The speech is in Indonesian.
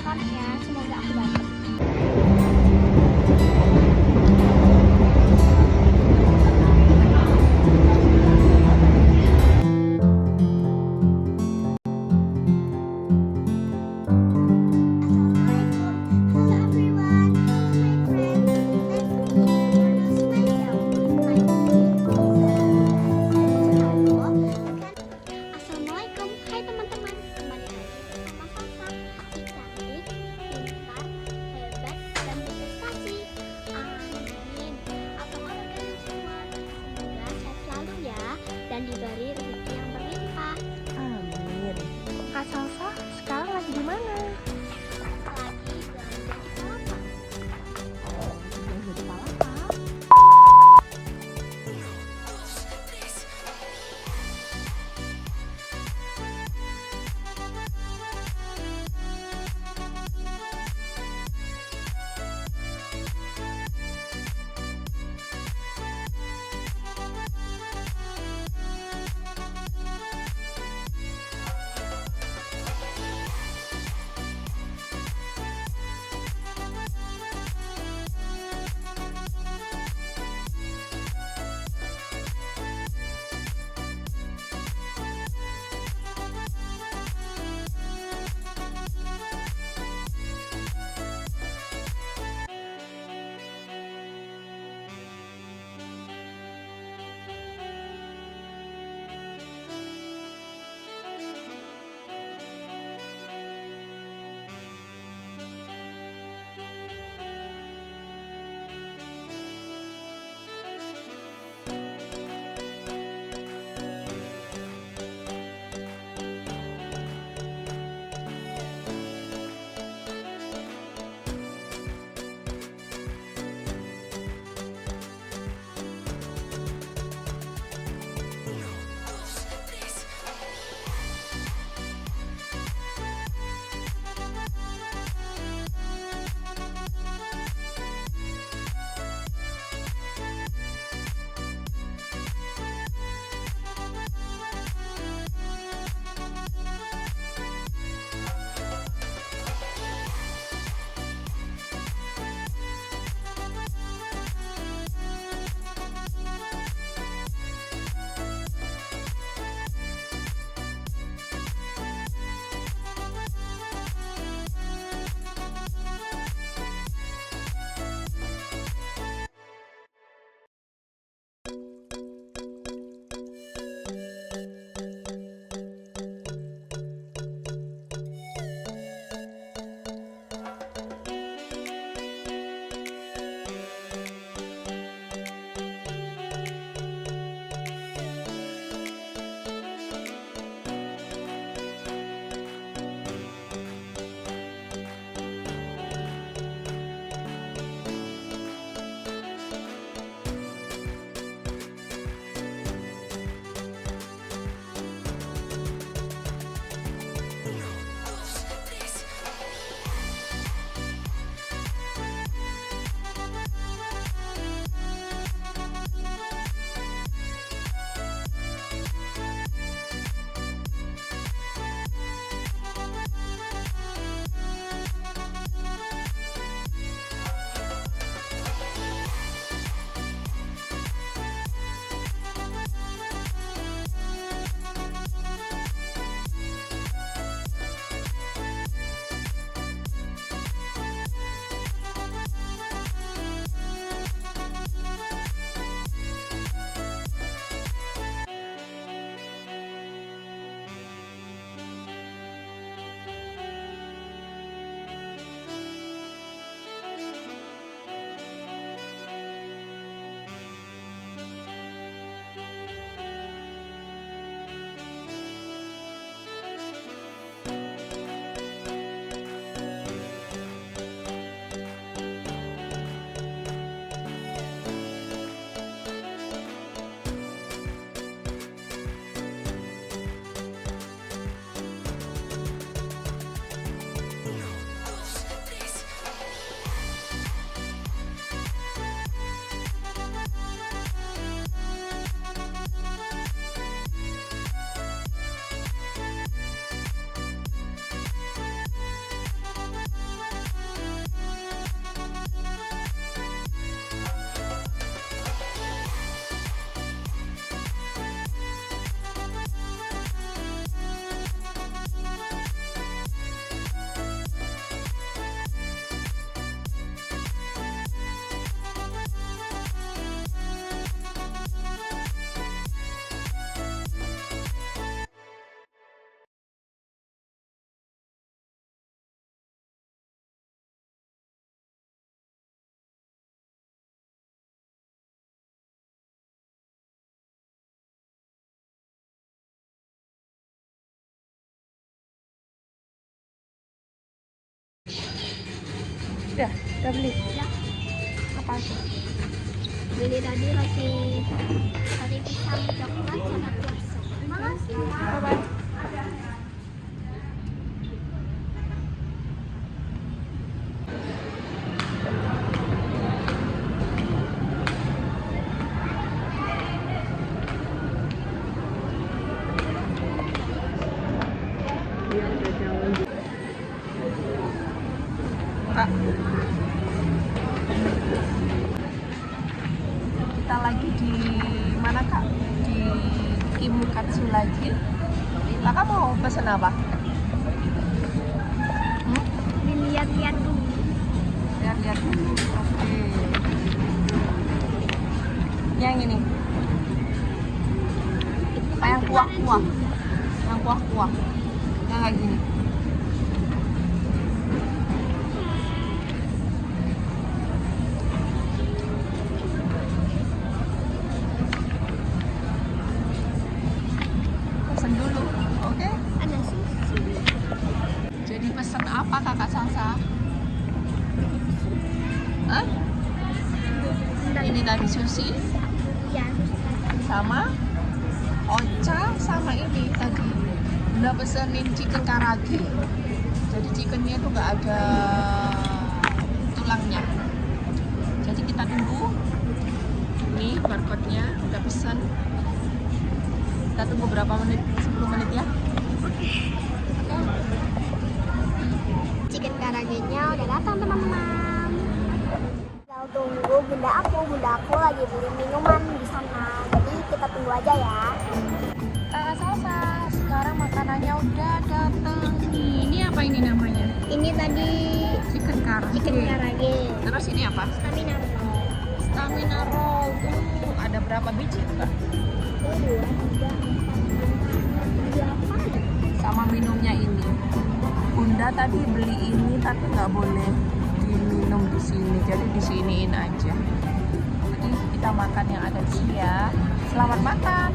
kamarnya, semoga aku dapat. Assalamualaikum, hai teman-teman, kembali lagi bersama Salsa, si cantik, pintar, Udah beli. Ya, Apa itu? beli tadi roti pisang coklat sama kuasa. Makasih. Bye-bye. Kak, kita lagi di mana Kak? Di Kimukatsu lagi. Kakak mau pesen apa? Dilihat-lihat dulu. Lihat-lihat dulu. Oke. Yang ini. Yang kuah-kuah. Yang kuah-kuah. Yang kayak gini. Pesen dulu, oke? Ada susu. Jadi pesen apa Kakak Salsa? Hah? Ini tadi sushi Ya, susu. sama ocha sama ini tadi. Udah pesenin chicken karage. Jadi chickennya itu nggak ada tulangnya. Jadi kita tunggu. Ini barcode-nya udah pesen. Kita tunggu berapa menit? 10 menit ya. Oke. Chicken karagenya udah datang teman-teman. Kita tunggu Bundaku lagi beli minuman di sana. Jadi kita tunggu aja ya. Kakak Salsa, sekarang makanannya udah datang. Ini apa ini namanya? Ini tadi Chicken karage. chicken karage. Terus ini apa? Stamina roll. Stamina roll. Ada berapa biji tuh Kak? 2, 3, 4, 5, 6, 7, 8. Sama minumnya ini. Bunda tadi beli ini tapi nggak boleh diminum di sini, jadi disiniin aja. Jadi kita makan yang ada di sini ya. Selamat makan.